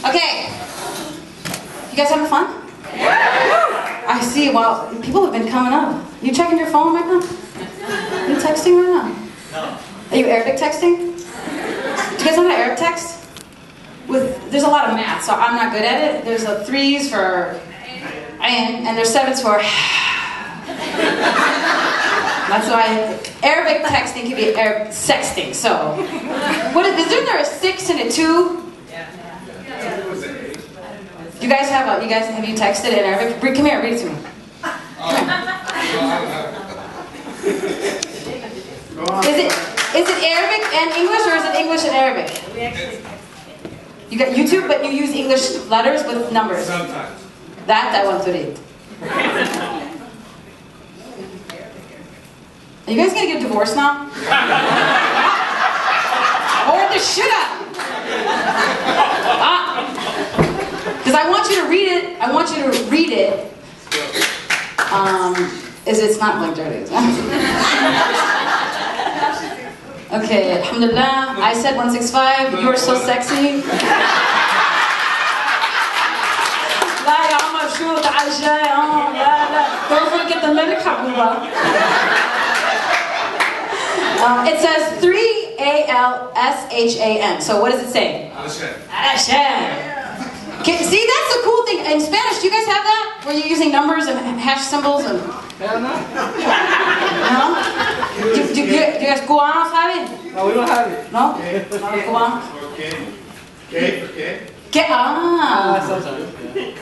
Okay. You guys having fun? I see. Well, people have been coming up. You checking your phone right now? You texting right now? No. Are you Arabic texting? Do you guys know how to Arabic text? There's a lot of math, so I'm not good at it. There's a 3s for and there's 7s for That's why Arabic texting can be Arabic sexting. So, isn't there a 6 and a 2? You guys have you texted in Arabic? Come here, read it to me. Is it Arabic and English, or is it English and Arabic? You got YouTube, but you use English letters with numbers. Sometimes. That I want to read. Are you guys gonna get divorced now? Hold the shit up! Because I want you to read it. I want you to read it. It's not like dirty. Okay, alhamdulillah. I said 165. You are so sexy. Don't forget the medicine. It says 3-A-L-S-H-A-N. So what does it say? Alashan. Okay, see, that's the cool thing. In Spanish, do you guys have that? Where you're using numbers and hash symbols and... No? Do you guys Guanos have it? No, we don't have it. No? Guanos? Okay.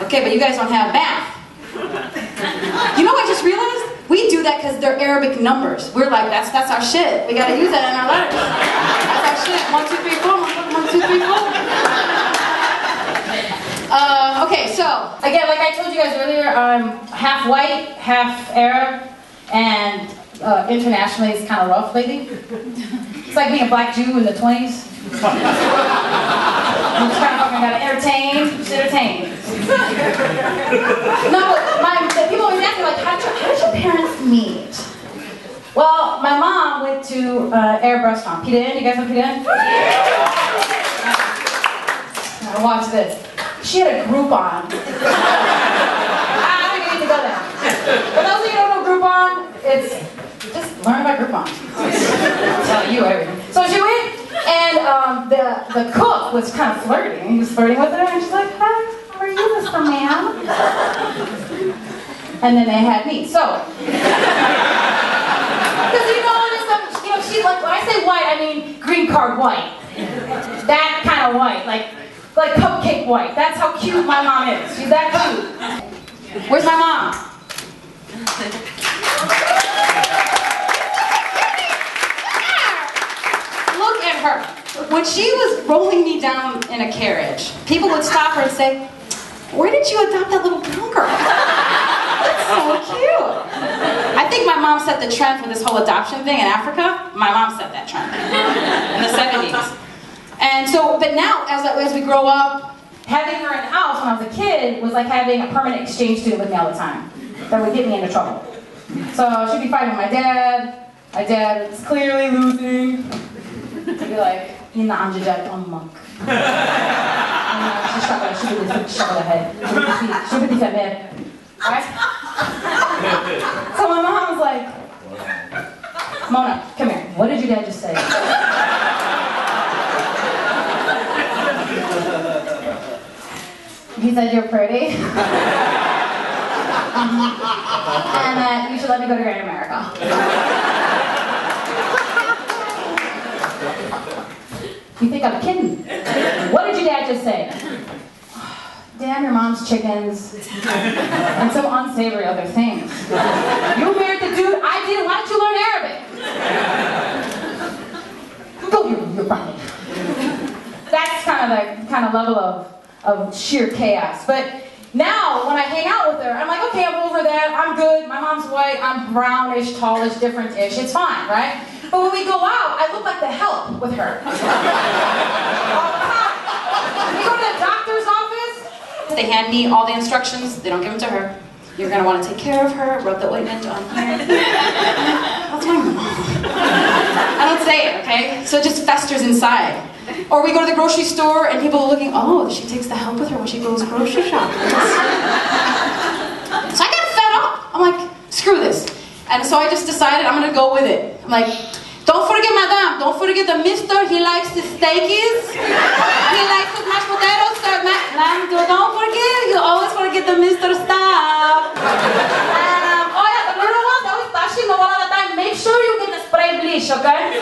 Okay, but you guys don't have math. You know what I just realized? We do that because they're Arabic numbers. We're like, that's our shit. We gotta use that in our letters. That's our shit. 1, 2, 3, 4. 1, 2, 3, 4. Okay, so again, like I told you guys earlier, I'm half white, half Arab, and internationally it's kind of rough lately. It's like being a black Jew in the 20s. You just kind of fucking gotta entertain. No, but people always ask me, like, how did your parents meet? Well, my mom went to Arab restaurant. Pita Inn, you guys know Pita Inn? Now watch this. She had a Groupon. I think I need to go there. For those of you who don't know Groupon, it's just learn about Groupon. I'll tell you everything. So she went, and the cook was kind of flirting. He was flirting with her, and she's like, "Hi, how are you, Mr. Man?" And then they had me. So, because she's like, when I say white, I mean green card white. That kind of white, like cupcake white. That's how cute my mom is. She's that cute. Where's my mom? Look at her. When she was rolling me down in a carriage, people would stop her and say, "Where did you adopt that little brown girl? That's so cute." I think my mom set the trend for this whole adoption thing in Africa. My mom set that trend in the 70s. And so, but now, as we grow up, having her in the house when I was a kid was like having a permanent exchange student with me all the time. That would get me into trouble. So she'd be fighting with my dad. My dad was clearly losing. He'd be like, "Inna amjad ummak." Right? So my mom was like, "Mona, come here. What did your dad just say?" He said you're pretty. And that you should let me go to Great America. You think I'm kidding? What did your dad just say? Damn your mom's chickens. And some unsavory other things. You married the dude I didn't. Why don't you learn Arabic? Go, you're funny. That's kind of level of sheer chaos. But now, when I hang out with her, I'm like, okay, I'm over that, I'm good, my mom's white, I'm brownish, tallish, different-ish, it's fine, right? But when we go out, I look like the help with her. All the time. When you go to the doctor's office, they hand me all the instructions, they don't give them to her. You're going to want to take care of her, rub the ointment on here. What's my mom? I don't say it, okay? So it just festers inside. Or we go to the grocery store and people are looking, oh, she takes the help with her when she goes grocery shopping. So I got fed up. I'm like, screw this. And so I just decided I'm gonna go with it. I'm like, don't forget, madam, don't forget the mister, he likes his steakies. He likes his mashed potatoes, ma'am, don't forget, you always forget the mister stuff. And, oh yeah, the little ones, always flashing all of the time. Make sure you get the spray bleach, okay?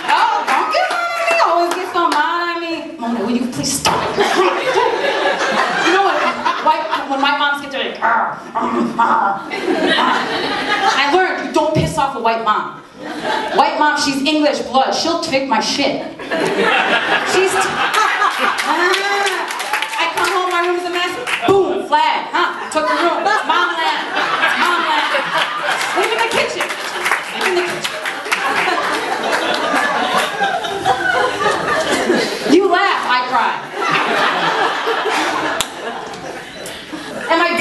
Oh, don't get mad at me, always get so mad at me. Mona, will you please stop? You know what, when my moms get there, like, I learned, you don't piss off a white mom. White mom, she's English blood, she'll take my shit. She's, I come home, my room is a mess, boom, flag, took the room, it's momland, sleep in the kitchen, sleep in the kitchen. You laugh, I cry. And my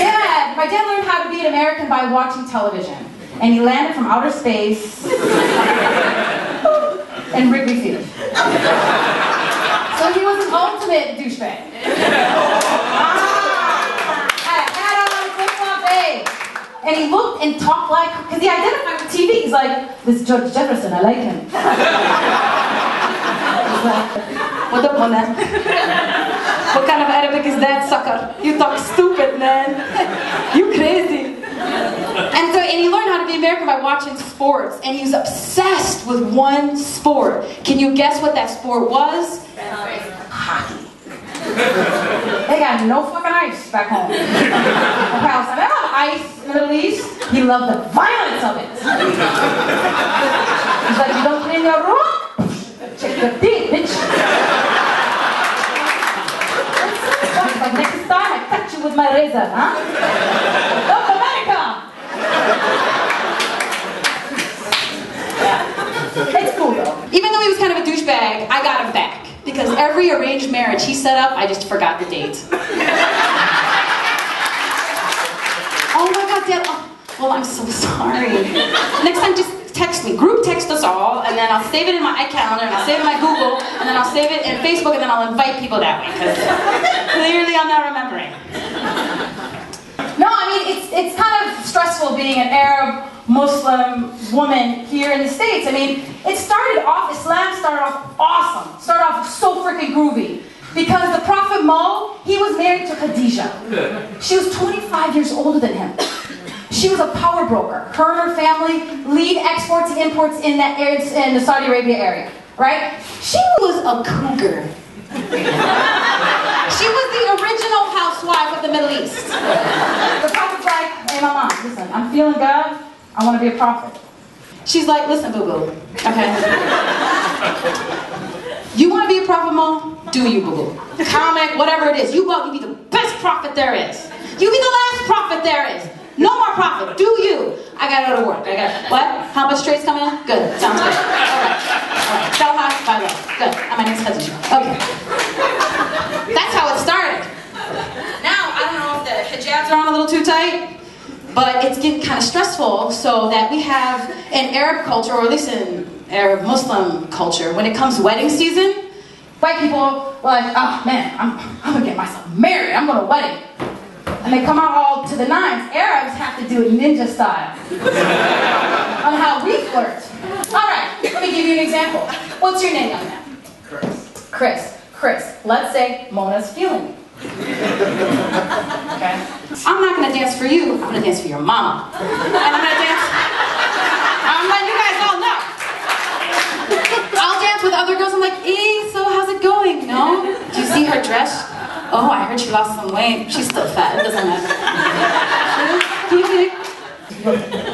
dad learned how to be an American by watching television. And he landed from outer space in Wrigley Field. So he was an ultimate douchebag. Had a hat on, flip-flop, and he looked and talked like, because he identified with TV, he's like, this is George Jefferson, I like him. He's like, what up, Mona? What kind of Arabic is that, sucker? You talk stupid, man. You crazy. And he learned how to be American by watching sports, and he was obsessed with one sport. Can you guess what that sport was? Hockey. They got no fucking ice back home. Palestine, they don't have ice in the Middle East. He loved the violence of it. He's like, you don't clean your room? Check your teeth, bitch. Like, next time I cut you with my razor, huh? North America! Yeah. It's cool though. Even though he was kind of a douchebag, I got him back. Because every arranged marriage he set up, I just forgot the date. Oh my God, Dad. Oh, well, I'm so sorry. Next time, just text me. Group text us all, and then I'll save it in my iCalendar, and I'll save it in my Google, and then I'll save it in Facebook, and then I'll invite people that way, because clearly I'm not remembering. No, I mean, it's kind of stressful being an Arab Muslim woman here in the States. I mean, Islam started off awesome. Started off so freaking groovy. Because the Prophet Mo, he was married to Khadijah. She was 25 years older than him. She was a power broker. Her and her family lead exports and imports in that area, in the Saudi Arabia area, right? She was a cougar. She was the original housewife of the Middle East. The prophet's like, hey mama, listen, I'm feeling God, I want to be a prophet. She's like, listen boo-boo, okay? You want to be a prophet, Mo? Do you, boo-boo. Comic, whatever it is, you go, you be the best prophet there is. You be the last prophet there is. No more profit. Do you? I gotta go to work. What? How much straight's coming in? Good. Sounds good. Alright. Sell high, buy low. Good. I'm my next cousin. Okay. That's how it started. Now, I don't know if the hijabs are on a little too tight, but it's getting kind of stressful so that we have in Arab culture, or at least in Arab Muslim culture, when it comes to wedding season, white people are like, oh man, I'm gonna get myself married. I'm going to wedding. And they come out all to the nines. Arabs have to do it ninja style. On how we flirt. Alright, let me give you an example. What's your name, young man? Chris. Chris. Let's say Mona's feeling you. Okay? I'm not going to dance for you. I'm going to dance for your mama. And I'm going to dance... I'm letting you guys all know. I'll dance with other girls. I'm like, so how's it going? No? Do you see her dress? Oh, I heard she lost some weight. She's still fat. It doesn't matter.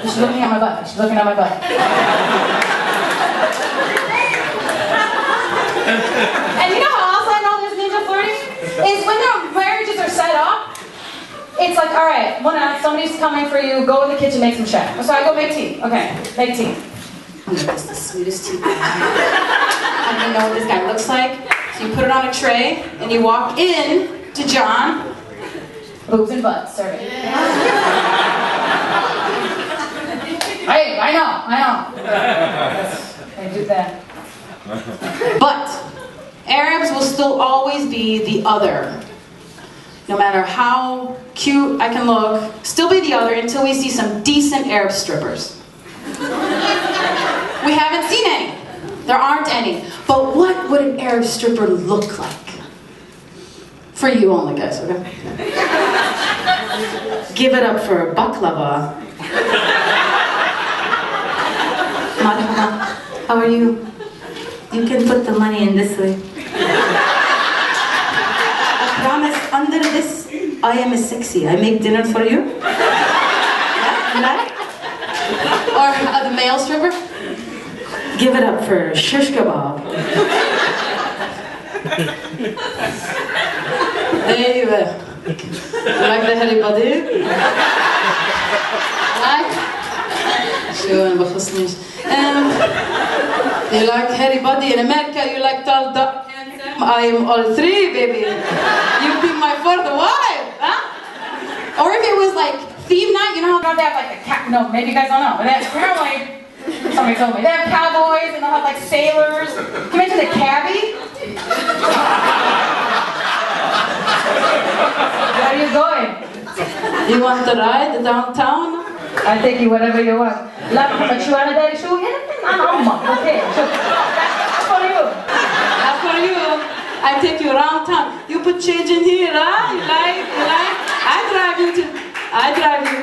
She's looking at my butt. She's looking at my butt. And you know how else I know there's ninja flirting? Is when their marriages are set up, it's like, all right, Mona, somebody's coming for you. Go in the kitchen, make some chef. So I go make tea. Okay, make tea. This is the sweetest tea. And you know what this guy looks like? So you put it on a tray, and you walk in to John. Boobs and butts, sorry. Hey, I know. they do that. But Arabs will still always be the other. No matter how cute I can look, still be the other until we see some decent Arab strippers. We haven't seen any. There aren't any. But what would an Arab stripper look like? For you only, guys, okay? Give it up for baklava. Marhaba, how are you? You can put the money in this way. I promise, under this, I am sexy. I make dinner for you. Yeah, you like? Or the male stripper? Give it up for shish kebab. Hey, you like the hairy body? Like? Schön, بخصنيش. You like hairy body in America? You like tall, dark, handsome? I am all three, baby. You be my fourth wife, huh? Or if it was like theme night, you know how they have like a cat? No, maybe you guys don't know, but apparently. Somebody told me. They have cowboys and they'll have like sailors. Can you mention the cabbie? Where are you going? You want to ride downtown? I'll take you wherever you want. But you want to daddy show? Okay. That's for you. That's for you. I take you around town. You put change in here, huh? You like? I drive you.